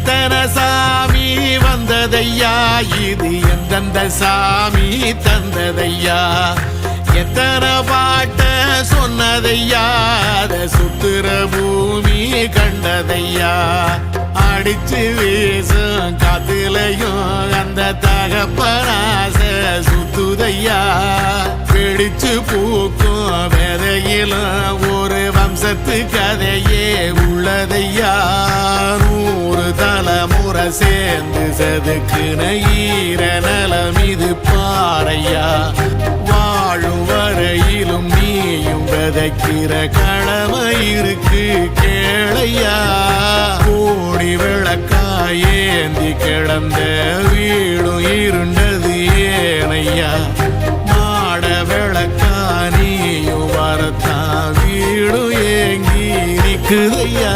எத்தனை சாமி வந்ததையா, இது எந்தெந்த சாமி தந்ததையா, எத்தனை பாட்ட சொன்னதையா, அத சுத்துற பூமி கண்டதையா, அடிச்சு வீசும் காத்துலையும் அந்த தகப்பனாச சுத்துதையா, பிடிச்சு பூக்கும் விதையிலும் ஒரு வம்சத்து கதையே உள்ளதையா, 100 தலைமுறை சேர்ந்து செதுக்குன ஈர நலம் இது பாறையா, வாழும் வரையிலும் நீயும் விதைக்கிற கடமை இருக்கு கேளையா, கோடி விளக்காயேந்தி கிடந்த வீடும் இருண்டது ஏனையா, மாட விளக்கா நீயும் வரத்தான் வீடும் ஏங்கி நிக்குதையா.